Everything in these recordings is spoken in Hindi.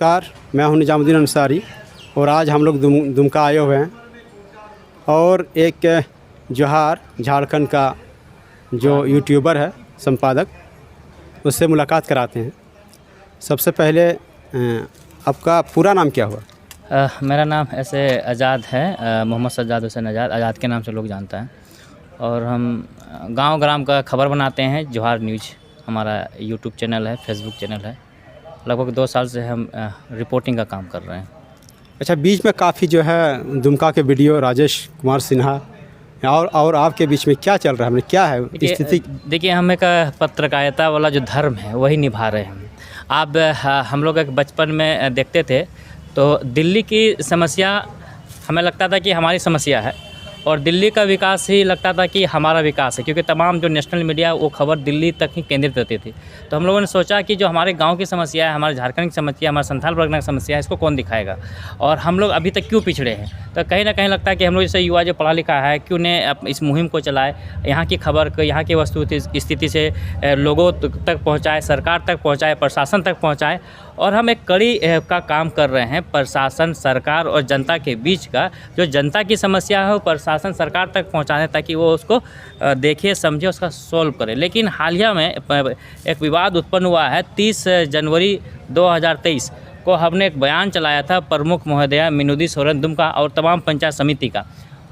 नमस्कार, मैं हूं निजामुद्दीन अंसारी और आज हम लोग दुमका आए हुए हैं और एक जोहार झारखंड का जो यूट्यूबर है संपादक, उससे मुलाकात कराते हैं। सबसे पहले आपका पूरा नाम क्या हुआ? मेरा नाम ऐसे आज़ाद है, मोहम्मद सज्जाद हुसैन आज़ाद, आज़ाद के नाम से लोग जानता है। और हम गांव ग्राम का खबर बनाते हैं। जोहार न्यूज़ हमारा यूट्यूब चैनल है, फेसबुक चैनल है। लगभग 2 साल से हम रिपोर्टिंग का काम कर रहे हैं। अच्छा, बीच में काफ़ी जो है दुमका के वीडियो राजेश कुमार सिन्हा और आपके बीच में क्या चल रहा है, क्या है स्थिति? देखिए, हम एक पत्रकारिता वाला जो धर्म है वही निभा रहे हैं। आप हम लोग एक बचपन में देखते थे तो दिल्ली की समस्या हमें लगता था कि हमारी समस्या है और दिल्ली का विकास ही लगता था कि हमारा विकास है, क्योंकि तमाम जो नेशनल मीडिया वो खबर दिल्ली तक ही केंद्रित रहती थी। तो हम लोगों ने सोचा कि जो हमारे गांव की समस्या है, हमारे झारखंड की समस्या है, हमारे संथाल परगना की समस्या है, इसको कौन दिखाएगा और हम लोग अभी तक क्यों पिछड़े हैं। तो कहीं ना कहीं लगता है कि हम लोग जैसे युवा जो पढ़ा लिखा है क्यों ने इस मुहिम को चलाए, यहाँ की खबर को, यहाँ की वस्तु स्थिति से लोगों तक पहुँचाए, सरकार तक पहुँचाए, प्रशासन तक पहुँचाए। और हम एक कड़ी का काम कर रहे हैं प्रशासन, सरकार और जनता के बीच का। जो जनता की समस्या है वो प्रशासन सरकार तक पहुंचाने, ताकि वो उसको देखे, समझे, उसका सॉल्व करे। लेकिन हालिया में एक विवाद उत्पन्न हुआ है। 30 जनवरी 2023 को हमने एक बयान चलाया था प्रमुख महोदया मीनूदी सोरेन दुमका और तमाम पंचायत समिति का।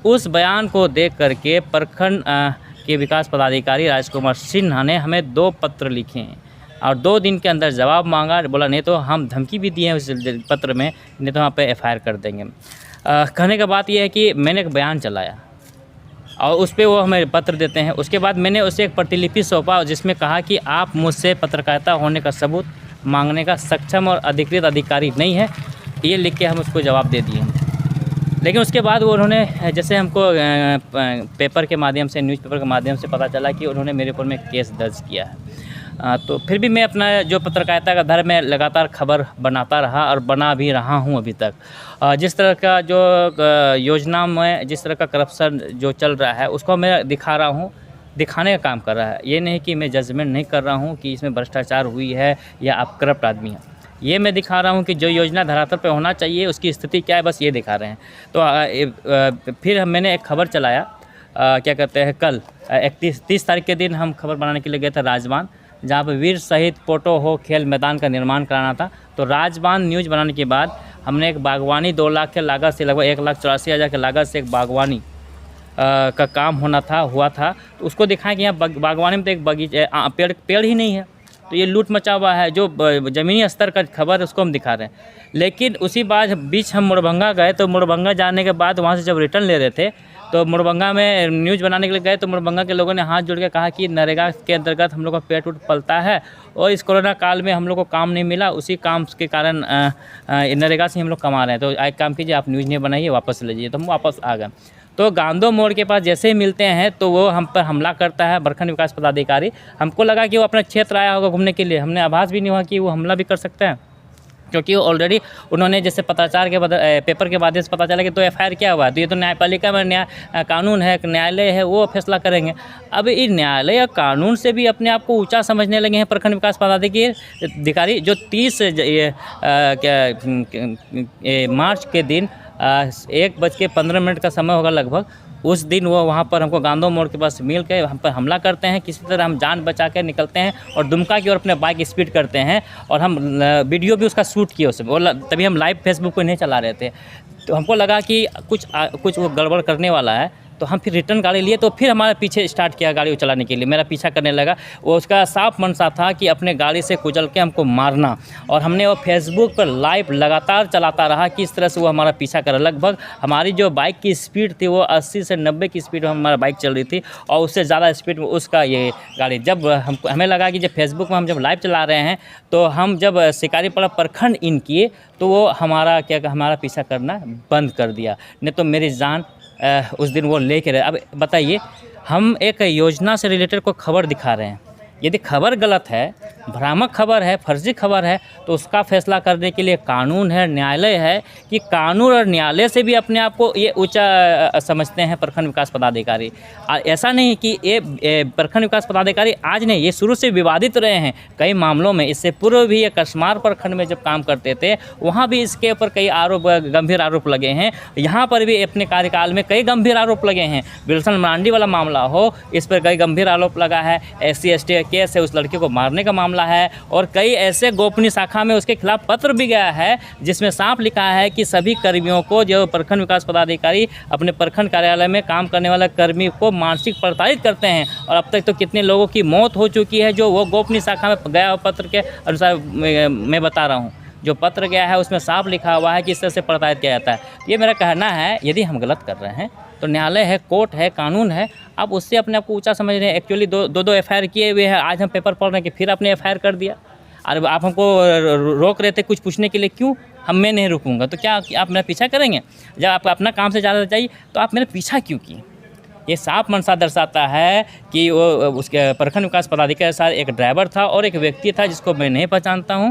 उस बयान को देख करके प्रखंड के विकास पदाधिकारी राजकुमार सिन्हा ने हमें 2 पत्र लिखे हैं और 2 दिन के अंदर जवाब मांगा। बोला नहीं तो हम धमकी भी दिए हैं उस पत्र में, नहीं तो वहाँ पे FIR कर देंगे। कहने का बात यह है कि मैंने एक बयान चलाया और उस पर वो हमें पत्र देते हैं। उसके बाद मैंने उसे एक प्रतिलिपि सौंपा जिसमें कहा कि आप मुझसे पत्रकारिता होने का सबूत मांगने का सक्षम और अधिकृत अधिकारी नहीं है, ये लिख के हम उसको जवाब दे दिए। लेकिन उसके बाद वो उन्होंने, जैसे हमको पेपर के माध्यम से, न्यूज़पेपर के माध्यम से पता चला कि उन्होंने मेरे ऊपर में केस दर्ज किया है। तो फिर भी मैं अपना जो पत्रकारिता का धर्म है लगातार खबर बनाता रहा और बना भी रहा हूं अभी तक। जिस तरह का जो योजना में जिस तरह का करप्शन जो चल रहा है उसको मैं दिखा रहा हूं, दिखाने का काम कर रहा है। ये नहीं कि मैं जजमेंट नहीं कर रहा हूं कि इसमें भ्रष्टाचार हुई है या आप करप्ट आदमी हैं। ये मैं दिखा रहा हूं कि जो योजना धरातल पे होना चाहिए उसकी स्थिति क्या है, बस ये दिखा रहे हैं। तो फिर मैंने एक खबर चलाया, क्या कहते हैं, कल 30 तारीख के दिन हम खबर बनाने के लिए गए थे राजबांध, जहाँ पर वीर शहीद पोटो हो खेल मैदान का निर्माण कराना था। तो राजबांध न्यूज़ बनाने के बाद हमने एक बागवानी 2 लाख के लागत से, लगभग 1,84,000 के लागत से एक बागवानी का काम हुआ था। तो उसको दिखाएं कि यहाँ बागवानी में तो एक बगीचे पेड़ ही नहीं है। तो ये लूट मचा हुआ है, जो ज़मीनी स्तर का खबर है उसको हम दिखा रहे हैं। लेकिन उसी बीच हम मुड़भंगा गए। तो मुड़भंगा जाने के बाद वहाँ से जब रिटर्न ले रहे थे तो मुड़भंगा में न्यूज़ बनाने के लिए गए तो मुड़भंगा के लोगों ने हाथ जोड़ के कहा कि नरेगा के अंतर्गत हम लोग का पेट उट पलता है और इस कोरोना काल में हम लोग को काम नहीं मिला, उसी काम के कारण नरेगा से हम लोग कमा रहे हैं। तो एक काम कीजिए, आप न्यूज़ नहीं बनाइए, वापस ले जाइए। तो हम वापस आ गए। तो गांधो मोड़ के पास जैसे ही मिलते हैं तो वो हम पर हमला करता है प्रखंड विकास पदाधिकारी। हमको लगा कि वो अपना क्षेत्र आया होगा घूमने के लिए, हमने आभास भी नहीं हुआ कि वो हमला भी कर सकते हैं, क्योंकि ऑलरेडी उन्होंने जैसे पत्राचार के पेपर के माध्यम से पता चला कि तो FIR क्या हुआ। तो ये तो न्यायपालिका में कानून है, न्यायालय है, वो फैसला करेंगे। अब इस न्यायालय या कानून से भी अपने आप को ऊंचा समझने लगे हैं प्रखंड विकास पदाधिकारी, जो 30 मार्च के दिन 1:15 का समय होगा लगभग, उस दिन वो वहाँ पर हमको गांधो मोड़ के पास मिल के हम पर हमला करते हैं। किसी तरह हम जान बचा के निकलते हैं और दुमका की ओर अपने बाइक स्पीड करते हैं और हम वीडियो भी उसका शूट किए उसमें। तभी हम लाइव फेसबुक पे नहीं चला रहे थे। तो हमको लगा कि कुछ वो गड़बड़ करने वाला है। तो हम फिर रिटर्न गाड़ी लिए, तो फिर हमारे पीछे स्टार्ट किया गाड़ी चलाने के लिए, मेरा पीछा करने लगा। वो उसका साफ मनसा था कि अपने गाड़ी से कुचल के हमको मारना। और हमने वो फेसबुक पर लाइव लगातार चलाता रहा कि इस तरह से वो हमारा पीछा कर। लगभग हमारी जो बाइक की स्पीड थी वो 80 से 90 की स्पीड में हमारा बाइक चल रही थी और उससे ज़्यादा स्पीड में उसका ये गाड़ी। जब हमें लगा कि जब फेसबुक में हम जब लाइव चला रहे हैं तो हम जब शिकारीपाड़ा प्रखंड इन किए तो वो हमारा पीछा करना बंद कर दिया। नहीं तो मेरी जान उस दिन वो लेके रहे। अब बताइए, हम एक योजना से रिलेटेड कोई खबर दिखा रहे हैं, यदि खबर गलत है, भ्रामक खबर है, फर्जी खबर है, तो उसका फैसला करने के लिए कानून है, न्यायालय है, कि कानून और न्यायालय से भी अपने आप को ये ऊंचा समझते हैं प्रखंड विकास पदाधिकारी। ऐसा नहीं कि ये प्रखंड विकास पदाधिकारी आज नहीं, ये शुरू से विवादित रहे हैं कई मामलों में। इससे पूर्व भी ये कसमार प्रखंड में जब काम करते थे, वहाँ भी इसके ऊपर कई गंभीर आरोप लगे हैं। यहाँ पर भी अपने कार्यकाल में कई गंभीर आरोप लगे हैं। विल्सन मरांडी वाला मामला हो, इस पर कई गंभीर आरोप लगा है। SC/ST केस है, उस लड़के को मारने का मामला है, और कई ऐसे गोपनीय शाखा में उसके खिलाफ पत्र भी गया है जिसमें साफ लिखा है कि सभी कर्मियों को, जो प्रखंड विकास पदाधिकारी अपने प्रखंड कार्यालय में काम करने वाले कर्मी को मानसिक प्रताड़ित करते हैं। और अब तक तो कितने लोगों की मौत हो चुकी है जो वो गोपनीय शाखा में गया पत्र के अनुसार मैं बता रहा हूँ। जो पत्र गया है उसमें साफ लिखा हुआ है कि इस तरह से प्रताड़ित किया जाता है। ये मेरा कहना है, यदि हम गलत कर रहे हैं तो न्यायालय है, कोर्ट है, कानून है, आप उससे अपने आप को ऊंचा समझ रहे हैं। एक्चुअली दो FIR किए हुए हैं, आज हम पेपर पढ़ रहे हैं कि फिर आपने FIR कर दिया। और आप हमको रोक रहे थे कुछ पूछने के लिए, क्यों? मैं नहीं रुकूंगा तो क्या आप मेरा पीछा करेंगे? जब आपको अपना काम से ज़्यादा चाहिए तो आप मेरा पीछा क्यों किए? ये साफ मंशा दर्शाता है कि वो उसके प्रखंड विकास पदाधिकारी के साथ एक ड्राइवर था और एक व्यक्ति था जिसको मैं नहीं पहचानता हूँ।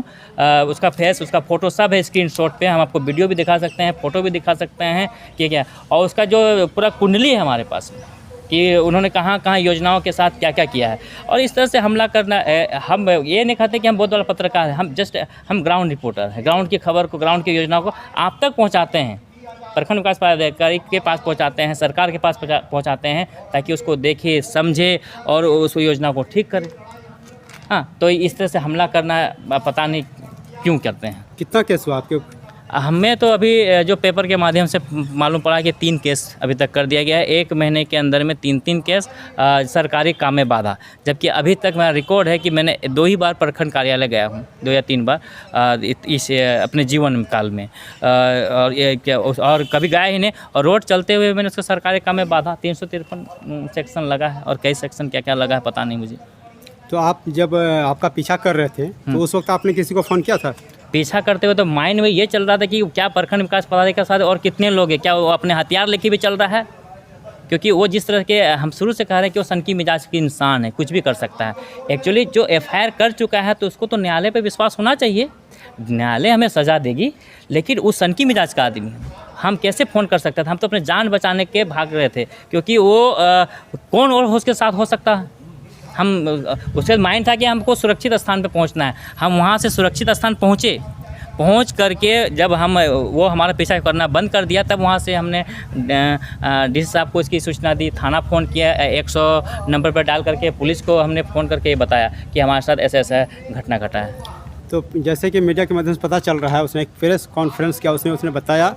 उसका फेस, उसका फ़ोटो सब है स्क्रीनशॉट पे, हम आपको वीडियो भी दिखा सकते हैं, फ़ोटो भी दिखा सकते हैं कि क्या। और उसका जो पूरा कुंडली है हमारे पास कि उन्होंने कहाँ कहाँ योजनाओं के साथ क्या क्या किया है। और इस तरह से हमला करना, हम ये नहीं कहते कि हम बहुत बड़ा पत्रकार हैं, हम ग्राउंड रिपोर्टर हैं। ग्राउंड की खबर को, ग्राउंड की योजनाओं को आप तक पहुँचाते हैं, प्रखंड विकास पदाधिकारी के पास पहुंचाते हैं, सरकार के पास पहुंचाते हैं, ताकि उसको देखे, समझे और उस योजना को ठीक करे। हाँ, तो इस तरह से हमला करना पता नहीं क्यों करते हैं। कितना केस हुआ आपके? हमें तो अभी जो पेपर के माध्यम से मालूम पड़ा कि 3 केस अभी तक कर दिया गया है। 1 महीने के अंदर में 3 केस सरकारी काम में बाधा। जबकि अभी तक मेरा रिकॉर्ड है कि मैंने 2 ही बार प्रखंड कार्यालय गया हूँ, 2 या 3 बार इस अपने जीवन काल में। और कभी गया ही नहीं। और रोड चलते हुए मैंने उसका सरकारी काम में बाधा 353 सेक्शन लगा है, और कई सेक्शन क्या क्या लगा है पता नहीं मुझे। तो आप जब आपका पीछा कर रहे थे तो उस वक्त आपने किसी को फ़ोन किया था? पीछा करते हुए तो माइंड में ये चल रहा था कि क्या प्रखंड विकास पदाधिकारी के साथ और कितने लोग हैं, क्या वो अपने हथियार लेके भी चल रहा है? क्योंकि वो जिस तरह के, हम शुरू से कह रहे हैं कि वो सनकी मिजाज की इंसान है, कुछ भी कर सकता है। एक्चुअली जो FIR कर चुका है तो उसको तो न्यायालय पे विश्वास होना चाहिए। न्यायालय हमें सज़ा देगी, लेकिन उस सनकी मिजाज का आदमी हम कैसे फ़ोन कर सकते थे? हम तो अपने जान बचाने के भाग रहे थे, क्योंकि वो कौन और उसके साथ हो सकता है। हम उसका माइंड था कि हमको सुरक्षित स्थान पे पहुंचना है। हम वहाँ से सुरक्षित स्थान पहुंच करके जब वो हमारा पीछा करना बंद कर दिया, तब वहाँ से हमने DC साहब को इसकी सूचना दी, थाना फ़ोन किया, 100 नंबर पर डाल करके पुलिस को हमने फ़ोन करके ये बताया कि हमारे साथ ऐसा घटना घटा है। तो जैसे कि मीडिया के माध्यम से पता चल रहा है, उसने एक प्रेस कॉन्फ्रेंस किया, उसने बताया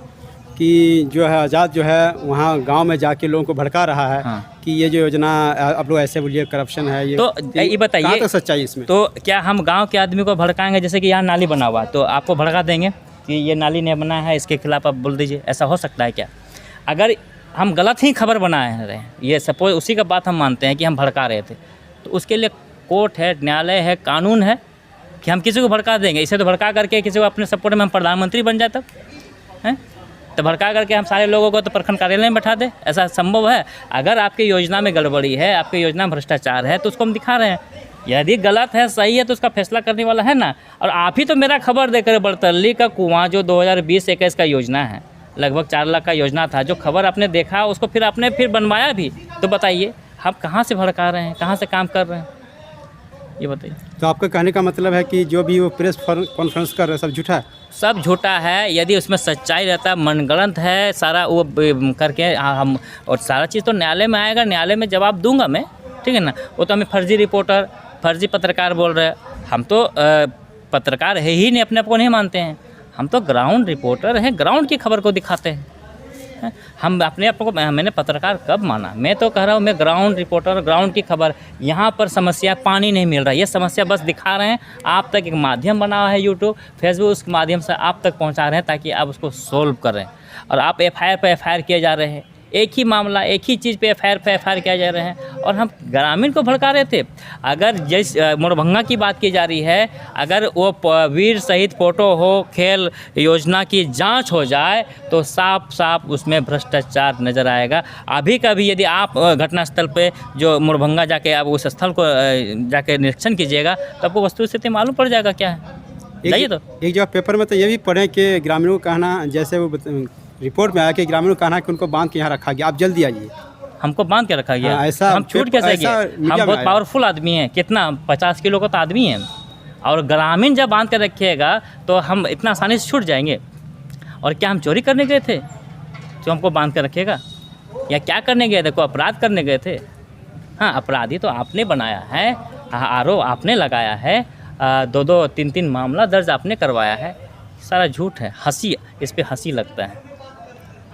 कि जो है आज़ाद जो है वहाँ गांव में जाके लोगों को भड़का रहा है। हाँ। कि ये जो योजना आप लोग ऐसे बोलिए करप्शन है। ये तो ये बताइए, कहाँ तक सच्चाई इसमें? तो क्या हम गांव के आदमी को भड़काएंगे? जैसे कि यहाँ नाली बना हुआ है तो आपको भड़का देंगे कि ये नाली नहीं बना है, इसके खिलाफ आप बोल दीजिए, ऐसा हो सकता है क्या? अगर हम गलत ही खबर बनाए रहे, ये सपोज उसी का बात हम मानते हैं कि हम भड़का रहे थे, तो उसके लिए कोर्ट है, न्यायालय है, कानून है कि हम किसी को भड़का देंगे। इसे तो भड़का करके किसी को अपने सपोर्ट में हम प्रधानमंत्री बन जाए तब हैं, तो भड़का करके हम सारे लोगों को तो प्रखंड कार्यालय में बैठा दें? ऐसा संभव है? अगर आपकी योजना में गड़बड़ी है, आपकी योजना में भ्रष्टाचार है, तो उसको हम दिखा रहे हैं। यदि गलत है, सही है, तो उसका फैसला करने वाला है ना। और आप ही तो मेरा खबर देकर बड़तल्ली का कुआं जो 2020-21 का योजना है, लगभग 4 लाख का योजना था, जो खबर आपने देखा उसको फिर आपने बनवाया भी। तो बताइए हम कहाँ से भड़का रहे हैं, कहाँ से काम कर रहे हैं, ये बताइए। तो आपका कहने का मतलब है कि जो भी वो प्रेस कॉन्फ्रेंस कर रहे हैं सब झूठा है? सब झूठा है। यदि उसमें सच्चाई रहता, मनगढ़ंत है सारा वो करके हम, और सारा चीज़ तो न्यायालय में आएगा, न्यायालय में जवाब दूंगा मैं, ठीक है ना। वो तो हमें फर्जी रिपोर्टर, फर्जी पत्रकार बोल रहे हैं। हम तो पत्रकार है ही नहीं, अपने आप को नहीं मानते हैं। हम तो ग्राउंड रिपोर्टर हैं, ग्राउंड की खबर को दिखाते हैं। हम अपने आप को, मैंने पत्रकार कब माना? मैं तो कह रहा हूँ मैं ग्राउंड रिपोर्टर, ग्राउंड की खबर। यहाँ पर समस्या पानी नहीं मिल रहा, ये समस्या बस दिखा रहे हैं। आप तक एक माध्यम बना हुआ है यूट्यूब, फेसबुक, उस माध्यम से आप तक पहुँचा रहे हैं ताकि आप उसको सोल्व कर रहे हैं। और आप FIR पे FIR किए जा रहे हैं। एक ही मामला, एक ही चीज़ पे FIR किया जा रहे हैं और हम ग्रामीण को भड़का रहे थे। अगर जिस मोरभंगा की बात की जा रही है, अगर वो वीर शहीद फ़ोटो हो, खेल योजना की जांच हो जाए तो साफ साफ उसमें भ्रष्टाचार नज़र आएगा। अभी कभी यदि आप घटनास्थल पे जो मोरभंगा जाके आप उस स्थल को जाके निरीक्षण कीजिएगा तो आपको वस्तुस्थिति मालूम पड़ जाएगा क्या है। जाइए तो एक जगह पेपर में तो ये भी पढ़े कि ग्रामीणों का कहना, जैसे वो रिपोर्ट में आया कि ग्रामीणों का कहना है कि उनको बांध के यहाँ रखा गया, आप जल्दी आइए। हमको बांध के रखा गया। हाँ, ऐसा हम छूट कैसे गए? हम बहुत आया। पावरफुल आदमी हैं, कितना 50 किलो का तो आदमी है। और ग्रामीण जब बांध कर रखिएगा तो हम इतना आसानी से छूट जाएंगे। और क्या हम चोरी करने गए थे जो हमको बांध कर रखेगा? या क्या करने गए थे? कोई अपराध करने गए थे? हाँ, अपराधी तो आपने बनाया है, आरोप आपने लगाया है, 2-2, 3-3 मामला दर्ज आपने करवाया है। सारा झूठ है। हंसी, इस पे हंसी लगता है।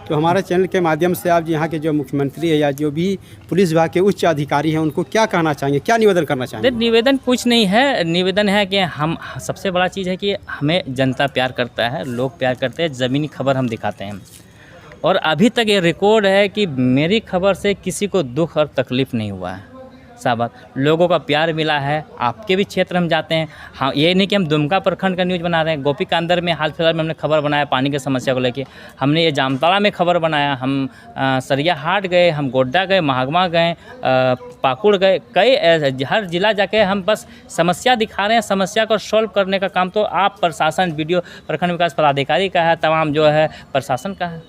तो हमारे चैनल के माध्यम से आप यहाँ के जो मुख्यमंत्री है या जो भी पुलिस विभाग के उच्च अधिकारी हैं उनको क्या कहना चाहेंगे, क्या निवेदन करना चाहेंगे? निवेदन कुछ नहीं है, निवेदन है कि हम, सबसे बड़ा चीज़ है कि हमें जनता प्यार करता है, लोग प्यार करते हैं, ज़मीनी खबर हम दिखाते हैं। और अभी तक ये रिकॉर्ड है कि मेरी खबर से किसी को दुख और तकलीफ़ नहीं हुआ है। सब बात, लोगों का प्यार मिला है। आपके भी क्षेत्र हम जाते हैं। हाँ, ये नहीं कि हम दुमका प्रखंड का न्यूज़ बना रहे हैं। गोपी का अंदर में हाल फिलहाल में हमने खबर बनाया पानी की समस्या को लेके। हमने ये जामताड़ा में खबर बनाया। हम सरिया हाट गए, हम गोड्डा गए, महागमा गए, पाकुड़ गए, कई हर जिला जाके हम बस समस्या दिखा रहे हैं। समस्या को सॉल्व करने का काम तो आप प्रशासन, वीडियो प्रखंड विकास पदाधिकारी का है, तमाम जो है प्रशासन का है।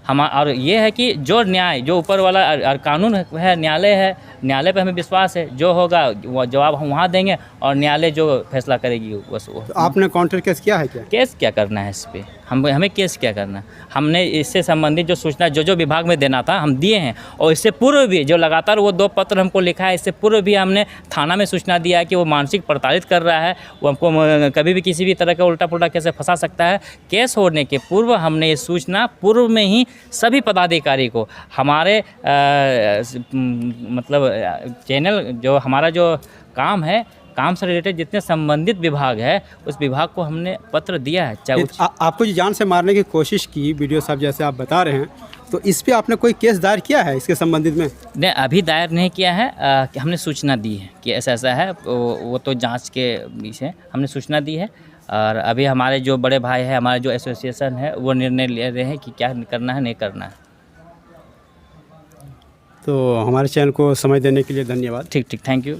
हम, और ये है कि जो न्याय, जो ऊपर वाला और कानून है, न्यायालय है, न्यायालय पे हमें विश्वास है। जो होगा वो जवाब हम वहाँ देंगे और न्यायालय जो फैसला करेगी बस वो। तो आपने काउंटर केस किया है क्या? केस क्या करना है इस पे? हमें केस क्या करना है? हमने इससे संबंधित जो सूचना जो विभाग में देना था हम दिए हैं। और इससे पूर्व भी जो लगातार वो 2 पत्र हमको लिखा है, इससे पूर्व भी हमने थाना में सूचना दिया है कि वो मानसिक प्रताड़ित कर रहा है, वो हमको कभी भी किसी भी तरह का उल्टा पुल्टा कैसे फंसा सकता है। केस होने के पूर्व हमने ये सूचना पूर्व में ही सभी पदाधिकारी को, हमारे मतलब चैनल जो हमारा जो काम है, काम से रिलेटेड जितने संबंधित विभाग है उस विभाग को हमने पत्र दिया है। चाहे आपको जो जान से मारने की कोशिश की वीडियो साहब जैसे आप बता रहे हैं, तो इस पे आपने कोई केस दायर किया है इसके संबंधित में? नहीं, अभी दायर नहीं किया है। कि हमने सूचना दी है कि ऐसा ऐसा है, वो तो जांच के विषय हमने सूचना दी है। और अभी हमारे जो बड़े भाई हैं, हमारे जो एसोसिएशन है, वो निर्णय ले रहे हैं कि क्या करना है, नहीं करना है। तो हमारे चैनल को समय देने के लिए धन्यवाद। ठीक, थैंक यू।